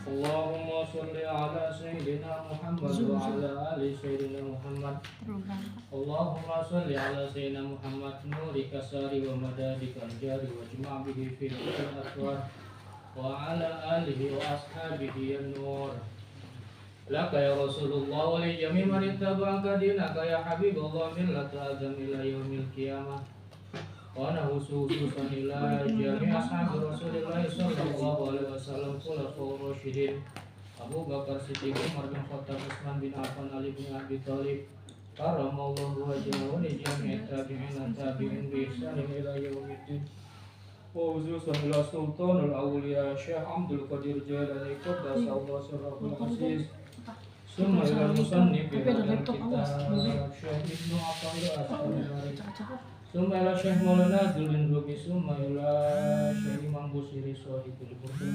Allahumma sholli ala sayyidina Muhammad wa ala ali sayyidina Muhammad. Allahumma sholli ala sayyidina Muhammad nuri kasari wa madadi kanjari wa jma' bihi fi al-atwar wa ala alihi wa ashabihi an-nur. Laka ya Rasulullah wa li jami' man ittaba'aka dinaka ya Habibullah millata adam ila yaumil qiyamah. Wa khususan ila jami' ashabi Rasulillah sallallahu alaihi wasallam khulafaur rasyidin Abu Bakar Siddiq, Umar bin Khattab, Utsman bin Affan, Ali bin Abi Thalib karamallahu wajhahu li jami' tabi'in tabi'in bi ihsan ila yaumiddin. Wa khususan ila sultanul awliya Syekh Abdul Qadir Jailani qaddasallahu sirrahul aziz. Summa ila musannif kitab Syekh Ibnu Athaillah As-Sakandari. Summa ila Syekh Maulana Zulin Rubi. Summa ila Syekh Imam Busiri Sohibul Burda.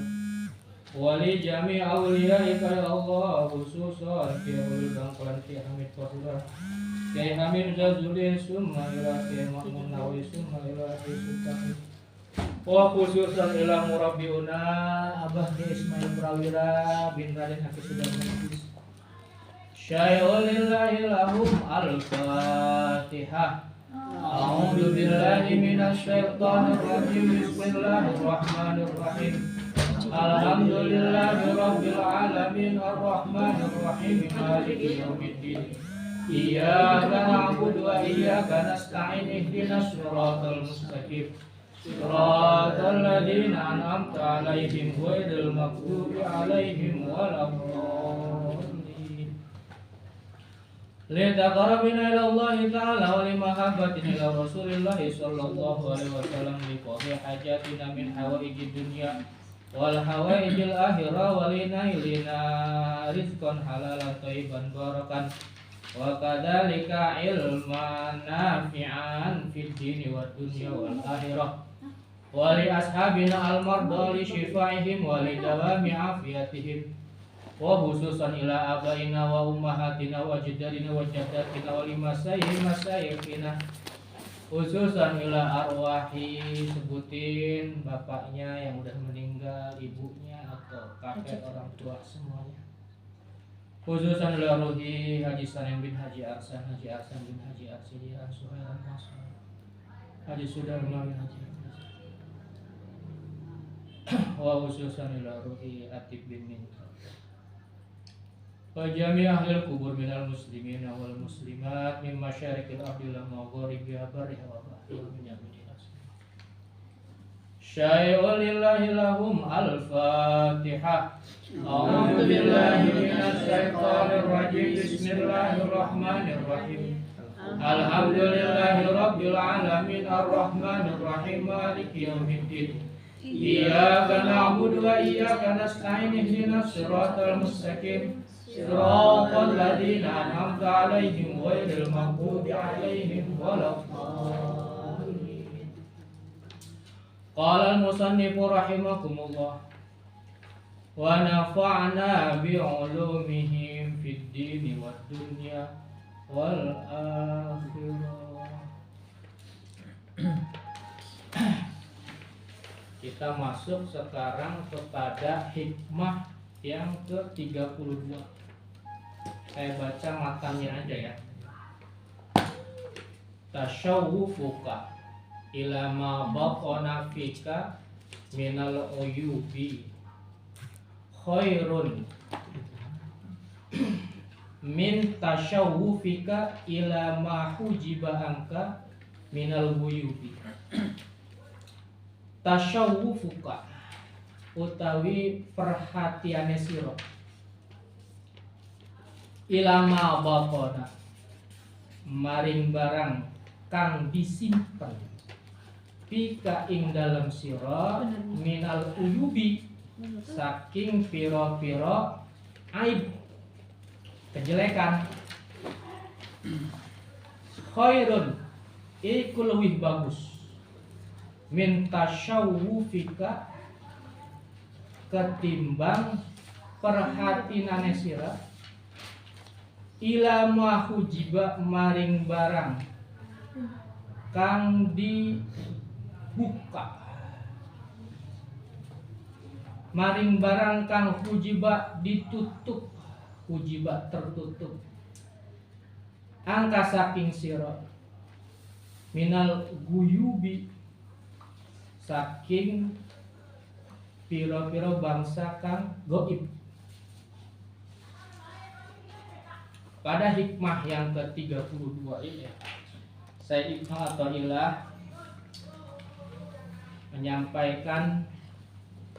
Wali jami' awliyaika ya Allah, khususan Kiai Ulil Bangkalan Kiai Hamid Fasilah, Kiai Hamid Jazuli. Summa ila Kiai Ma'mun Nawawi. Summa ila Kiai Sultan. Wa khususan ila murabbiuna Abah Kiai Ismail Prawira bin Raden Hafiz Sudarmantis. Syai'ulillahi lahum al-Fatihah. A'udzu billahi minasy syaithanir rajim. Bismillahirrahmanirrahim. Alhamdulillahi rabbil alamin arrahmanir rahim maliki yaumiddin. Iyyaka na'budu wa iyyaka nasta'in ihdinas siratal mustaqim. Siratal ladzina an'amta 'alaihim ghairil maghdubi 'alaihim waladdallin. Litaqarrabina ila Allah ta'ala wa limahabbatina ila Rasulillah sallallahu alaihi wasallam li qadhi hajatina min hawaijid dunya wal hawaijil akhirah wa linailina rizqan halalan thayyiban barakan wa kadzalika ilman nafi'an fid dini wad dunya wal akhirah wa li ashabina al marda li shifaihim wa li dawami afiyatihim. Wa khususan ila abaina wa ummahatina wa ajdadina wa jaddatina wa limasayikhina. Khususan ila arwahi, sebutin bapaknya yang udah meninggal, ibunya atau kakek orang tua semuanya. Khususan ila ruhi Haji Salim bin Haji Arsan bin Haji Arsidian Suhairan Mas'ud, Haji Sudarman bin Haji wa khususan ila ruhi Atib bin Minto wa jami' ahlil kubur minal muslimin wal muslimat min masyariqil ardi wal magharibiha barriha wa bahriha min yaminiha. Syai'un lillahi lahum al-Fatihah. A'udzu billahi minasy syaithanir rajim. Bismillahirrahmanirrahim. Alhamdulillahi rabbil alamin arrahmanir rahim maliki yaumiddin. Iyyaka na'budu wa iyyaka nasta'in ihdinas siratal mustaqim. Siratal ladzina an'amta 'alaihim ghairil maghdubi 'alaihim waladdallin. Qala al-musannifu rahimakumullah wa nafa'na bi'ulumihim fid dini wad dunya wal akhirah. Kita masuk sekarang kepada hikmah yang ke-32. Saya baca matanya aja ya. Tasyawufuka ila ma baqana fika minal uyubi khairun min tasyawufika ila ma hujiba anka minal uyubi. Tasyawufuka utawi perhatiane sira ilama baqona maring barang kang disimpen pika ing dalam sira minal uyubi saking pira-pira aib kejelekan. Khairun iku luwih bagus min tasyawufika ketimbang perhatinane sira ila ma hujiba maring barang kang dibuka maring barang kang hujiba ditutup, hujiba tertutup, angka saking sira, minal guyubi saking piro-piro bangsa kang goib. Pada hikmah yang ke-32 ini Sayyid Ibnu Athaillah menyampaikan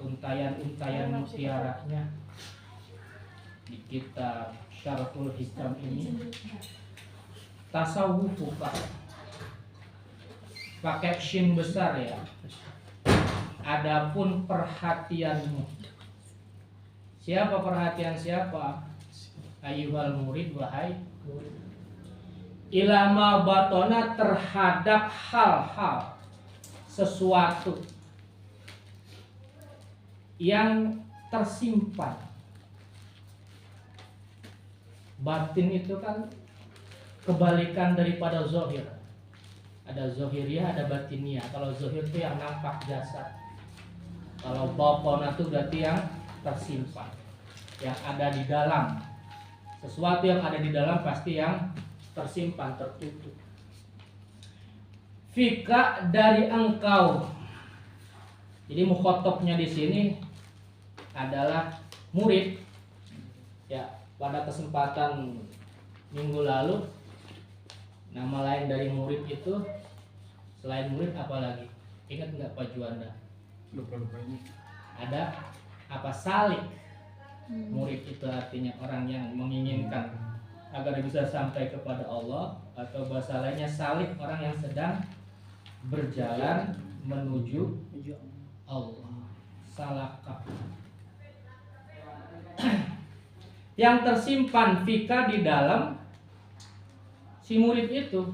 untayan-untayan mutiaranya di kitab Syarhul Hikam ini. Tasawufu pakai shin besar ya. Adapun perhatianmu. Siapa perhatian siapa? Ayyuhal murid, wahai murid. Ilama batona terhadap hal-hal sesuatu yang tersimpan. Batin itu kan kebalikan daripada zohir. Ada zohiriyah, ada batiniyah. Kalau zohir itu yang nampak jasad. Kalau batona itu berarti yang tersimpan, yang ada di dalam. Sesuatu yang ada di dalam pasti yang tersimpan, tertutup. Fika dari engkau. Jadi mukhotobnya di sini adalah murid. Ya, pada kesempatan minggu lalu nama lain dari murid itu selain murid apa lagi? Ingat nggak Pak Juanda? Lupa ini. Ada apa salik? Murid itu artinya orang yang menginginkan agar bisa sampai kepada Allah, atau bahasa lainnya salik, orang yang sedang berjalan menuju Allah. Salaka. Yang tersimpan fika di dalam si murid itu.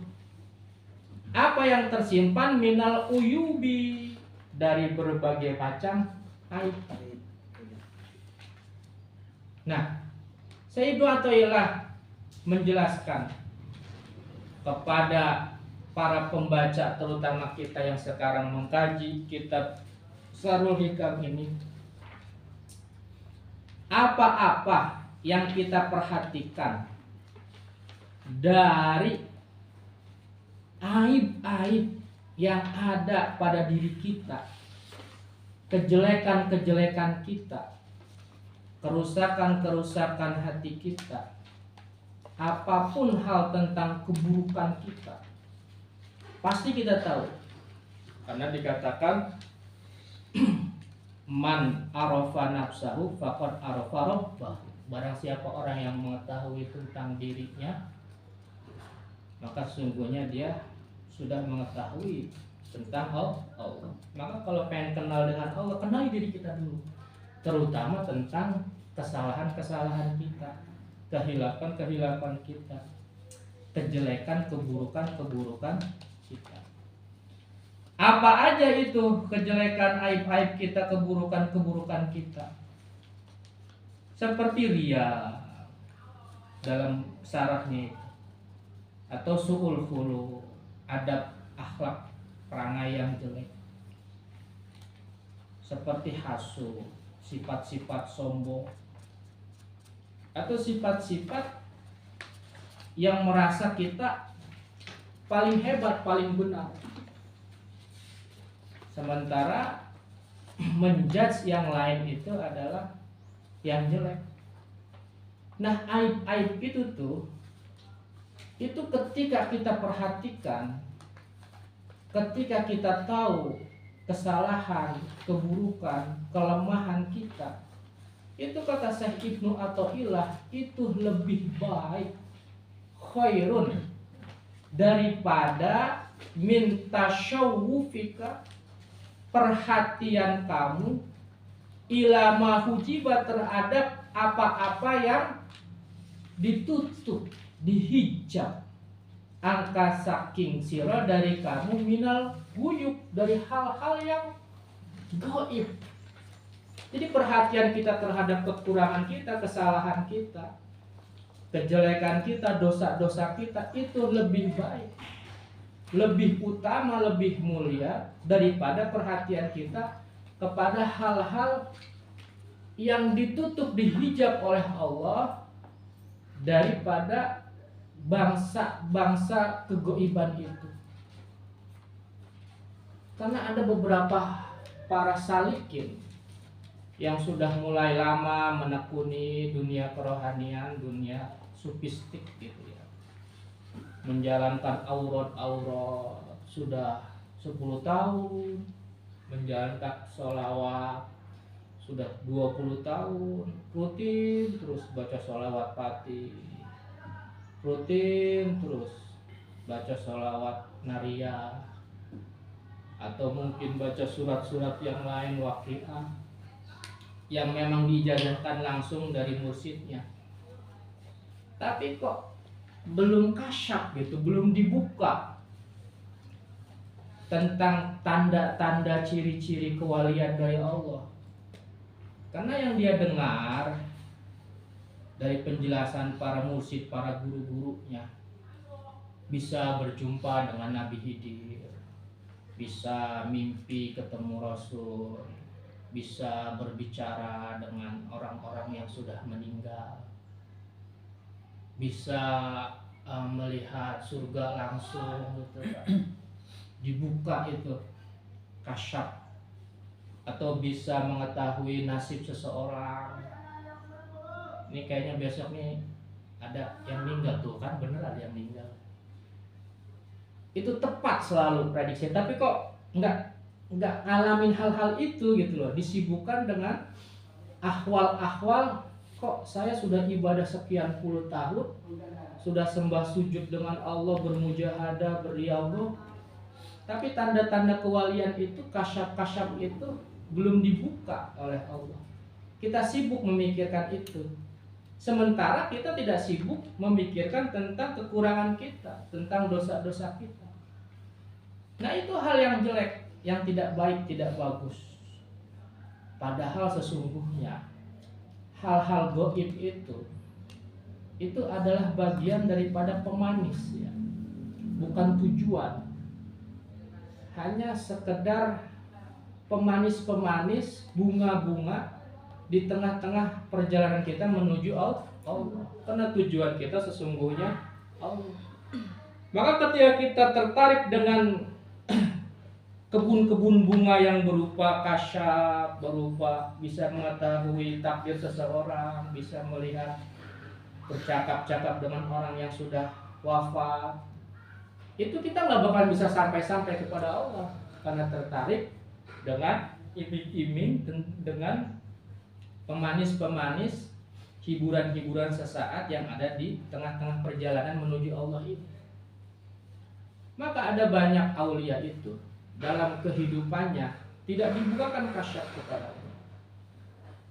Apa yang tersimpan? Minal uyubi, dari berbagai macam aib. Nah, Sayyid Ibnu Athaillah menjelaskan kepada para pembaca, terutama kita yang sekarang mengkaji kitab Syarhul Hikam ini, apa-apa yang kita perhatikan dari aib-aib yang ada pada diri kita, kejelekan-kejelekan kita, kerusakan-kerusakan hati kita, apapun hal tentang keburukan kita, pasti kita tahu. Karena dikatakan man arafa nafsahu faqad arafa rabbahu. Barang siapa orang yang mengetahui tentang dirinya, maka sesungguhnya dia sudah mengetahui tentang Allah. Maka kalau pengen kenal dengan Allah, kenali diri kita dulu, terutama tentang kesalahan-kesalahan kita, kehilapan-kehilapan kita, kejelekan, keburukan-keburukan kita. Apa aja itu kejelekan, aib-aib kita, keburukan-keburukan kita? Seperti riya dalam syarahnya itu, atau su'ul khuluq, adab akhlak perangai yang jelek, seperti hasud, sifat-sifat sombong, atau sifat-sifat yang merasa kita paling hebat, paling benar, sementara menjudge yang lain itu adalah yang jelek. Nah, aib-aib itu ketika kita perhatikan, ketika kita tahu kesalahan, keburukan, kelemahan kita, itu kata Syekh Ibnu Athaillah, itu lebih baik, khairun, daripada minta syawufika, perhatian kamu, ilama hujiba, terhadap apa-apa yang ditutup, dihijab, angka saking sira, dari kamu, minal guyub, dari hal-hal yang gaib. Jadi perhatian kita terhadap kekurangan kita, kesalahan kita, kejelekan kita, dosa-dosa kita, itu lebih baik, lebih utama, lebih mulia daripada perhatian kita kepada hal-hal yang ditutup, dihijab oleh Allah daripada bangsa-bangsa kegoiban itu. Karena ada beberapa para salikin yang sudah mulai lama menekuni dunia kerohanian, dunia sufistik gitu ya, menjalankan aurat sudah 10 tahun, menjalankan sholawat sudah 20 tahun, rutin terus baca sholawat Fatih, rutin terus baca sholawat Nariyah, atau mungkin baca surat-surat yang lain waqiah yang memang diijazahkan langsung dari mursyidnya. Tapi kok belum kasyaf gitu, belum dibuka tentang tanda-tanda ciri-ciri kewalian dari Allah. Karena yang dia dengar dari penjelasan para mursyid, para guru-gurunya, bisa berjumpa dengan Nabi Khidir, bisa mimpi ketemu Rasul, bisa berbicara dengan orang-orang yang sudah meninggal, bisa melihat surga langsung gitu, dibuka itu kasyaf, atau bisa mengetahui nasib seseorang. Ini kayaknya besok nih ada yang meninggal tuh kan, bener ada yang meninggal. Itu tepat selalu prediksi, tapi kok nggak ngalamin hal-hal itu gitu loh, disibukkan dengan ahwal-ahwal. Kok saya sudah ibadah sekian puluh tahun, sudah sembah sujud dengan Allah, bermujahadah, berriyadhah, tapi tanda-tanda kewalian itu, kasyaf-kasyaf itu belum dibuka oleh Allah. Kita sibuk memikirkan itu, sementara kita tidak sibuk memikirkan tentang kekurangan kita, tentang dosa-dosa kita. Nah, itu hal yang jelek, yang tidak baik, tidak bagus. Padahal sesungguhnya hal-hal gaib itu adalah bagian daripada pemanis ya, bukan tujuan. Hanya sekedar pemanis-pemanis, bunga-bunga di tengah-tengah perjalanan kita menuju Allah. Karena tujuan kita sesungguhnya Allah. Maka ketika kita tertarik dengan kebun-kebun bunga yang berupa kasyaf, berupa bisa mengetahui takdir seseorang, bisa melihat, bercakap-cakap dengan orang yang sudah wafat, itu kita nggak bakal bisa sampai-sampai kepada Allah, karena tertarik dengan iming-iming, dengan pemanis-pemanis, hiburan-hiburan sesaat yang ada di tengah-tengah perjalanan menuju Allah ini. Maka ada banyak aulia itu dalam kehidupannya tidak dibukakan kasyaf kepada Allah,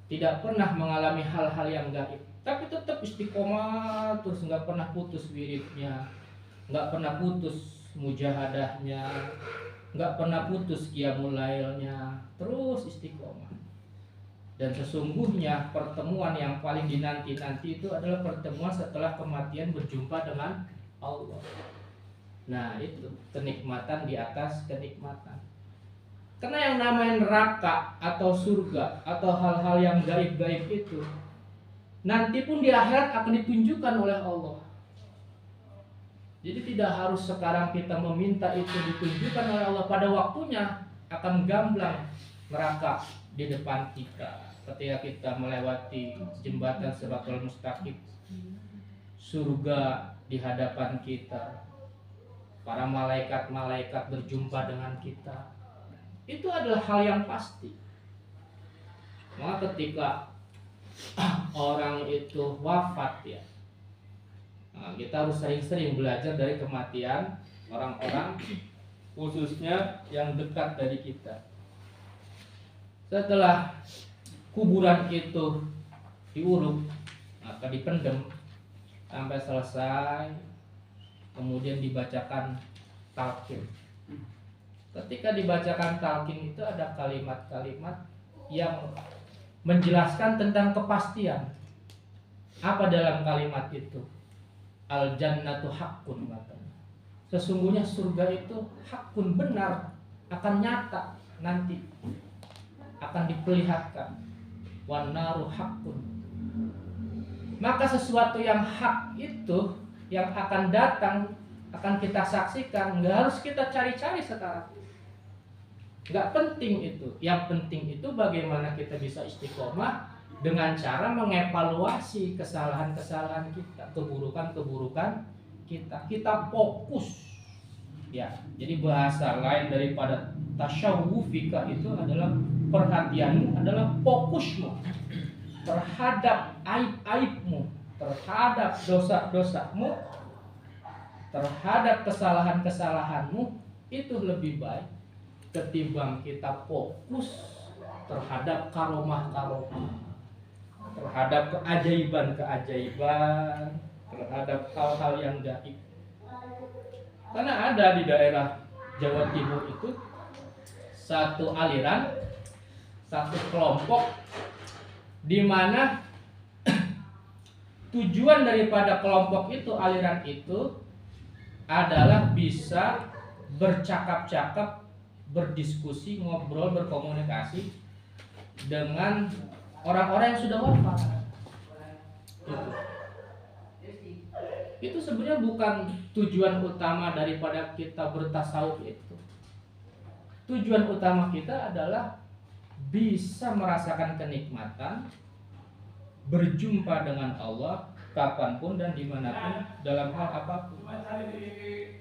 tidak pernah mengalami hal-hal yang gaib, tapi tetap istiqomah terus, nggak pernah putus wiridnya, nggak pernah putus mujahadahnya, nggak pernah putus qiyamul lailnya, terus istiqomah. Dan sesungguhnya pertemuan yang paling dinanti-nanti itu adalah pertemuan setelah kematian, berjumpa dengan Allah. Nah, itu kenikmatan di atas kenikmatan. Karena yang namanya neraka atau surga atau hal-hal yang gaib-gaib itu nanti pun di akhirat akan ditunjukkan oleh Allah. Jadi tidak harus sekarang kita meminta itu ditunjukkan oleh Allah, pada waktunya akan gamblang neraka di depan kita ketika kita melewati jembatan Shiratal Mustaqim, surga di hadapan kita, para malaikat-malaikat berjumpa dengan kita. Itu adalah hal yang pasti. Maka ketika orang itu wafat ya, nah, kita harus sering-sering belajar dari kematian orang-orang, khususnya yang dekat dari kita. Setelah kuburan itu diuruk atau dipendem sampai selesai, kemudian dibacakan talqin. Ketika dibacakan talqin itu ada kalimat-kalimat yang menjelaskan tentang kepastian. Apa dalam kalimat itu? Al jannatu haqqun, katanya. Sesungguhnya surga itu hakun, benar, akan nyata nanti, akan diperlihatkan. wan naru haqqun. Maka sesuatu yang hak itu yang akan datang, akan kita saksikan, nggak harus kita cari-cari sekarang. Nggak penting itu. Yang penting itu bagaimana kita bisa istiqomah dengan cara mengevaluasi kesalahan-kesalahan kita, keburukan-keburukan kita. Kita fokus. Ya, jadi bahasa lain daripada tasyawufika itu adalah perhatianmu adalah fokusmu terhadap aib-aibmu, terhadap dosa-dosamu, terhadap kesalahan-kesalahanmu, itu lebih baik ketimbang kita fokus terhadap karomah-karomah, terhadap keajaiban-keajaiban, terhadap hal-hal yang gaib. Karena ada di daerah Jawa Timur itu satu aliran, satu kelompok di mana tujuan daripada kelompok itu, aliran itu adalah bisa bercakap-cakap, berdiskusi, ngobrol, berkomunikasi dengan orang-orang yang sudah wafat. Itu sebenarnya bukan tujuan utama daripada kita bertasawuf itu. Tujuan utama kita adalah bisa merasakan kenikmatan berjumpa dengan Allah kapanpun dan dimanapun dalam hal apapun.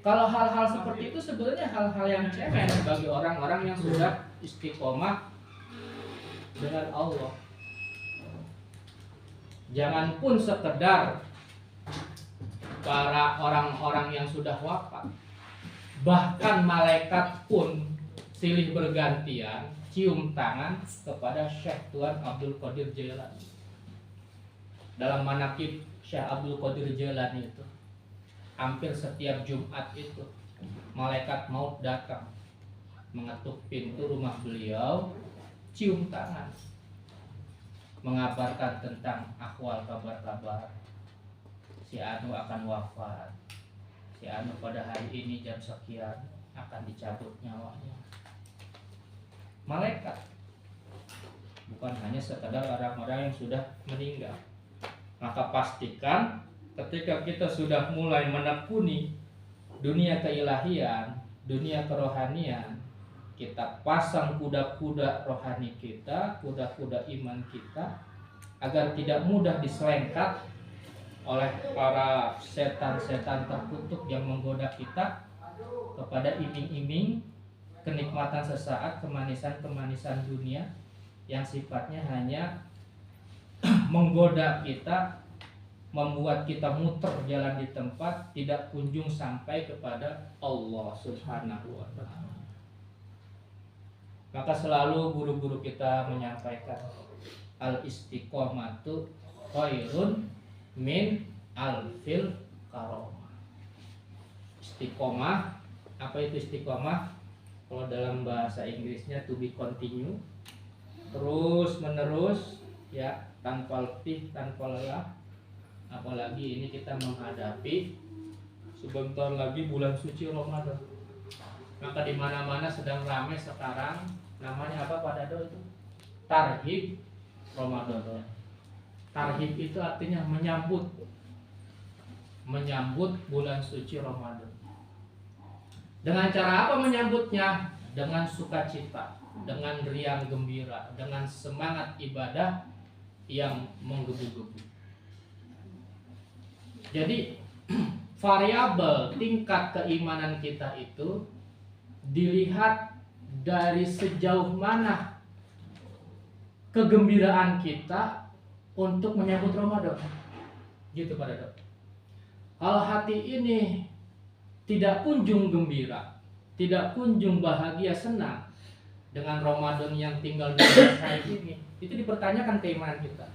Kalau hal-hal seperti itu sebenarnya hal-hal yang cemen bagi orang-orang yang sudah istiqomah dengan Allah. Jangan pun sekedar para orang-orang yang sudah wafat, bahkan malaikat pun silih bergantian cium tangan kepada Syekh Tuan Abdul Qadir Jailani. Dalam manaqib Syekh Abdul Qadir Jailani itu, hampir setiap Jumat itu malaikat maut datang mengetuk pintu rumah beliau, cium tangan, mengabarkan tentang akhwal, kabar-kabar. Si Anu akan wafat, si Anu pada hari ini jam sekian akan dicabut nyawanya. Malaikat, bukan hanya sekedar orang-orang yang sudah meninggal. Maka pastikan ketika kita sudah mulai menekuni dunia keilahian, dunia kerohanian, kita pasang kuda-kuda rohani kita, kuda-kuda iman kita, agar tidak mudah diselengkat oleh para setan-setan terkutuk yang menggoda kita kepada iming-iming kenikmatan sesaat, kemanisan-kemanisan dunia yang sifatnya hanya menggoda kita, membuat kita muter jalan di tempat, tidak kunjung sampai kepada Allah Subhanahu wa ta'ala. Maka selalu guru-guru kita menyampaikan al-istiqomatu khairun min alfil karomah. Istiqomah, apa itu istiqomah? Kalau dalam bahasa Inggrisnya to be continue, terus menerus, ya, tanpa letih, tanpa lelah. Apalagi ini kita menghadapi sebentar lagi bulan suci Ramadan. Maka di mana-mana sedang ramai sekarang, namanya apa Pak Dado itu? Tarhib Ramadan. Tarhib itu artinya menyambut bulan suci Ramadan. Dengan cara apa menyambutnya? Dengan sukacita, dengan riang gembira, dengan semangat ibadah yang menggebu-gebu. Jadi variabel tingkat keimanan kita itu dilihat dari sejauh mana kegembiraan kita untuk menyambut Ramadan. Gitu Pak Dado. Kalau hati ini tidak kunjung gembira, tidak kunjung bahagia, senang dengan Ramadan yang tinggal 12 hari ini, itu dipertanyakan keimanan kita.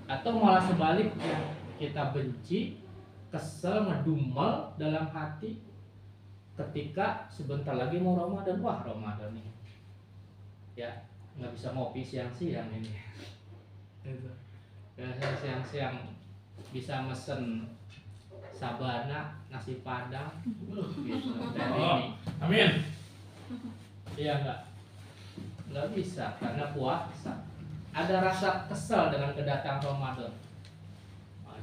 Atau malah sebaliknya, kita benci, kesel, ngedumel dalam hati ketika sebentar lagi mau Ramadan. Wah, Ramadan ini ya nggak bisa ngopi siang-siang ini. Siang-siang bisa mesen sabana, nasi padang, gitu. Amin. Iya nggak bisa karena puasa. ada rasa kesal dengan kedatangan Ramadan.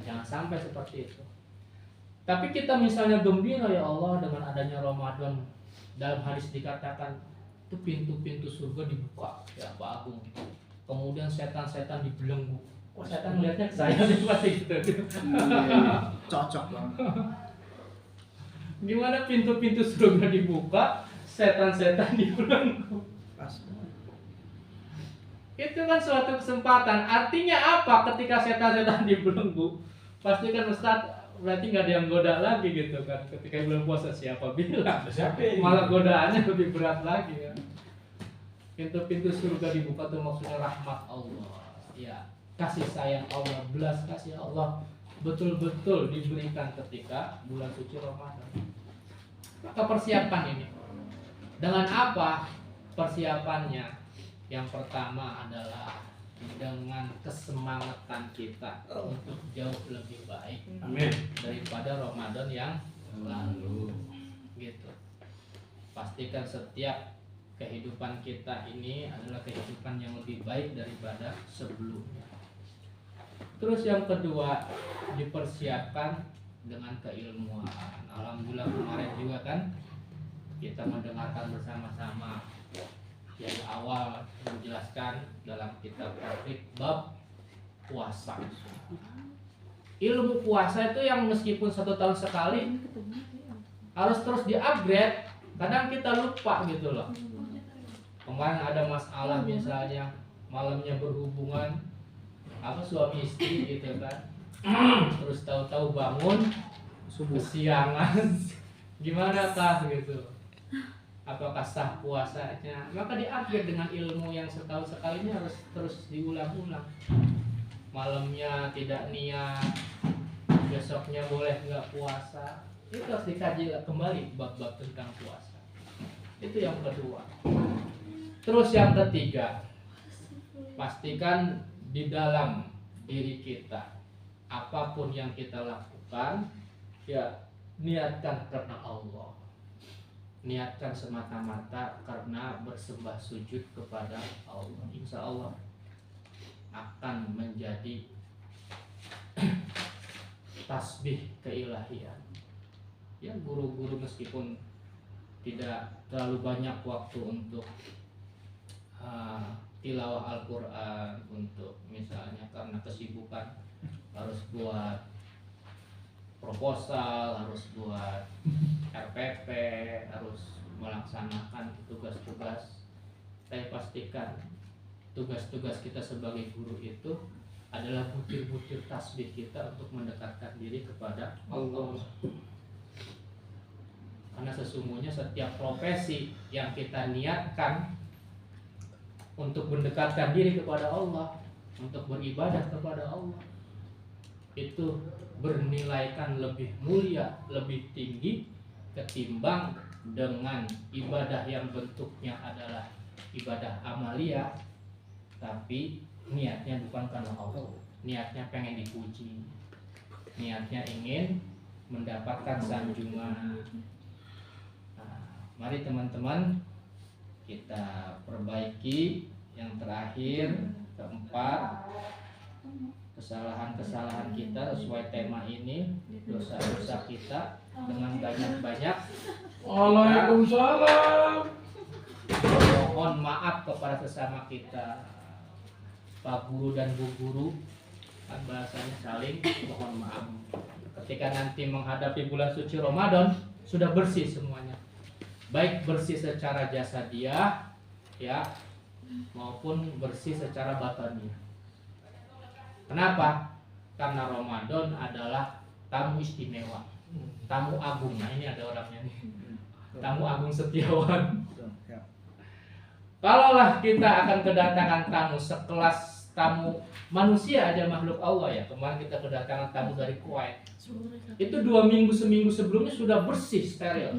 Jangan sampai seperti itu. Tapi kita misalnya gembira, ya Allah, dengan adanya Ramadan. Dalam hadis dikatakan itu pintu-pintu surga dibuka, ya Pak Agung. Kemudian setan-setan dibelenggu. Kok setan melihatnya ke saya nih pasti gitu. Cocok banget. Gimana pintu-pintu surga dibuka, setan-setan dibelenggu? Itu kan suatu kesempatan. Artinya apa ketika setan-setan dibelenggu? Pasti kan Ustaz, berarti nggak ada yang goda lagi gitu kan. Ketika bulan puasa siapa bilang? Malah godaannya lebih berat lagi kan. Pintu-pintu surga dibuka itu maksudnya rahmat Allah. Ya, kasih sayang Allah, belas kasih Allah betul-betul diberikan ketika bulan suci Ramadan. Maka persiapan ini dengan apa persiapannya? Yang pertama adalah dengan kesemangatan kita untuk jauh lebih baik daripada Ramadan yang lalu, gitu. Pastikan setiap kehidupan kita ini adalah kehidupan yang lebih baik daripada sebelumnya. Terus yang kedua, dipersiapkan dengan keilmuan. Alhamdulillah kemarin juga kan kita mendengarkan bersama-sama dari awal menjelaskan dalam kitab Tauhid bab puasa. Ilmu puasa itu yang meskipun 1 tahun sekali harus terus di-upgrade. Kadang kita lupa gitu loh. Kemarin ada masalah misalnya malamnya berhubungan suami istri gitu kan. Terus tahu-tahu bangun kesiangan. Gimana kah gitu? Apakah sah puasanya? Maka di-upgrade dengan ilmu yang setahun sekali ini harus terus diulang-ulang. Malamnya tidak niat, besoknya boleh nggak puasa. Itu harus dikaji kembali bab-bab tentang puasa. Itu yang kedua. Terus yang ketiga, pastikan di dalam diri kita apapun yang kita lakukan, ya niatkan karena Allah. Niatkan semata-mata karena bersembah sujud kepada Allah. Insya Allah akan menjadi tasbih keilahian. Ya, guru-guru meskipun tidak terlalu banyak waktu untuk tilawah Al-Quran, untuk misalnya karena kesibukan harus buat proposal, harus buat RPP, harus melaksanakan tugas-tugas. Saya pastikan tugas-tugas kita sebagai guru itu adalah butir-butir tasbih kita untuk mendekatkan diri kepada Allah. Karena sesungguhnya setiap profesi yang kita niatkan untuk mendekatkan diri kepada Allah, untuk beribadah kepada Allah, itu bernilaikan lebih mulia, lebih tinggi ketimbang dengan ibadah yang bentuknya adalah ibadah amalia tapi niatnya bukan karena Allah, niatnya pengen dipuji, niatnya ingin mendapatkan sanjungan. Nah, mari teman-teman kita perbaiki. Yang terakhir, keempat, kesalahan-kesalahan kita sesuai tema ini, dosa-dosa kita dengan banyak-banyak. Waalaikumsalam. Mohon maaf kepada sesama kita, Pak Guru dan Bu Guru, kan bahasanya saling mohon maaf. Ketika nanti menghadapi bulan suci Ramadan, sudah bersih semuanya, baik bersih secara jasadiah, ya, maupun bersih secara batiniah. Kenapa? Karena Ramadan adalah tamu istimewa, tamu agung. Nah, ini ada orangnya nih, tamu agung setiawan. Kalaulah kita akan kedatangan tamu sekelas tamu manusia aja, makhluk Allah ya. Kemarin kita kedatangan tamu dari Kuwait. Itu 2 minggu seminggu sebelumnya sudah bersih, steril.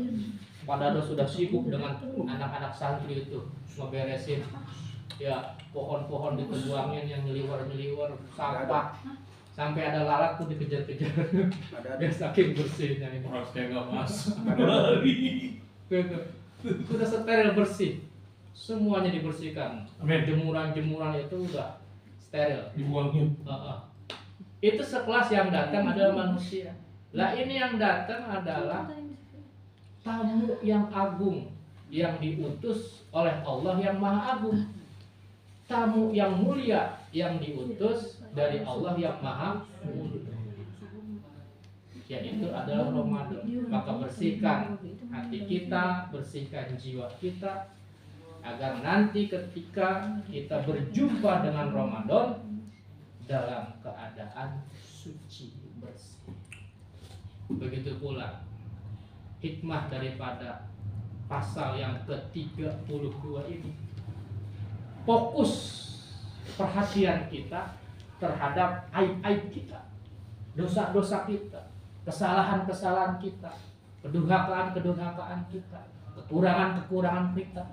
Padahal sudah sibuk dengan anak-anak santri itu ngeberesin ya pohon-pohon ditebuangin yang nyeliwer-nyeliwer, sampah, sampai ada lalat tuh dikejar-kejar. Dia saking bersihnya ini. Harus nggak mas. Sudah steril bersih, semuanya dibersihkan. Jemuran-jemuran itu udah steril. Dibuangin. Itu sekelas yang datang adalah manusia. Lah ini yang datang adalah tamu yang agung yang diutus oleh Allah yang Maha Agung. Tamu yang mulia yang diutus dari Allah yang Maha Mulia. Yaitu adalah Ramadan. Maka bersihkan hati kita, bersihkan jiwa kita, agar nanti ketika kita berjumpa dengan Ramadan dalam keadaan suci bersih. Begitu pula hikmah daripada pasal yang ke-32 ini. Fokus perhatian kita terhadap aib-aib kita, dosa-dosa kita, kesalahan-kesalahan kita, kedurhakaan-kedurhakaan kita, kekurangan-kekurangan kita.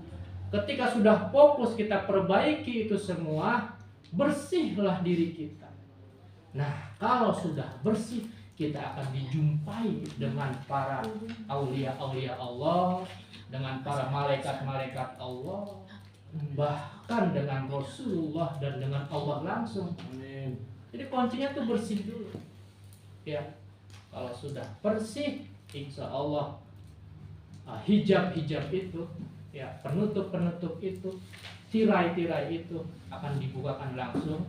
Ketika sudah fokus kita perbaiki itu semua, bersihlah diri kita. Nah, kalau sudah bersih, kita akan dijumpai dengan para aulia-aulia Allah, dengan para malaikat-malaikat Allah, bahkan dengan Rasulullah dan dengan Allah langsung. Amin. Jadi kuncinya tuh bersih dulu. Ya, kalau sudah bersih, insya Allah hijab-hijab itu, ya penutup-penutup itu, tirai-tirai itu akan dibukakan langsung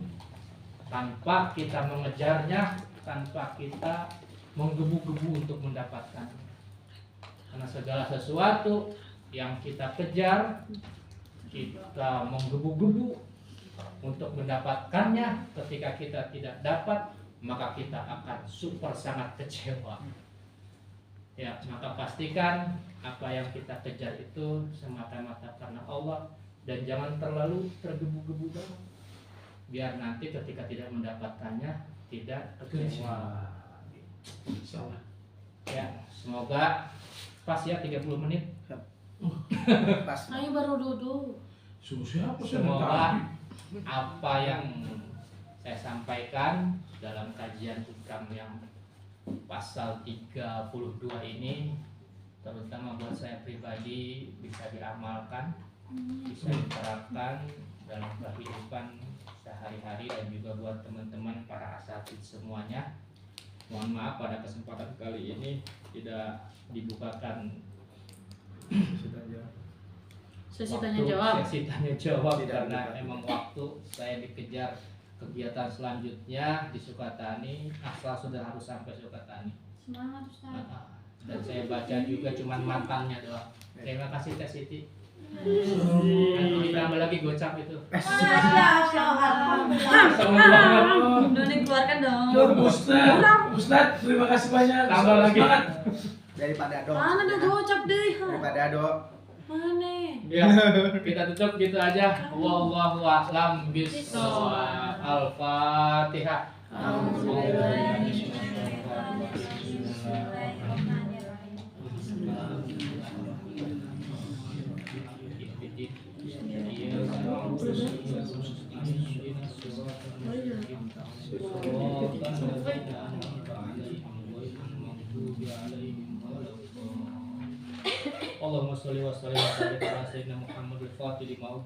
tanpa kita mengejarnya, tanpa kita menggebu-gebu untuk mendapatkan. Karena segala sesuatu yang kita kejar, kita menggebu-gebu untuk mendapatkannya, ketika kita tidak dapat, maka kita akan super sangat kecewa. Ya, maka pastikan apa yang kita kejar itu semata-mata karena Allah, dan jangan terlalu tergebu-gebu banget, biar nanti ketika tidak mendapatkannya tidak kecewa. Ya, semoga pas ya 30 menit. Pas. Ayo baru duduk. Semoga apa yang saya sampaikan dalam kajian hikam yang pasal 32 ini, terutama buat saya pribadi, bisa diamalkan, bisa diterapkan dalam kehidupan sehari-hari, dan juga buat teman-teman para asatidz semuanya. Mohon maaf pada kesempatan kali ini tidak dibukakan Sesi waktu tanya jawab. sesi tanya jawab Tidak karena dibuka. emang waktu saya dikejar kegiatan selanjutnya di Sukatani. Asal sudah harus sampai Sukatani. Semangat Ustaz. Dan saya baca juga cuman mantannya doang. Terima kasih Teh Siti. Nanti ditambah lagi gocap itu. Sama banget. Udah dikeluarkan dong. Ustaz, terima kasih banyak. Tambah lagi. Daripada Ado. Mana ada gocap deh. Daripada Ado. Mana? Ya, kita tutup gitu aja. Wallahu a'lam bishawab. Al-Fatihah. Allahumma sholli wa sallim ala sayyidina Muhammadil Fatih lima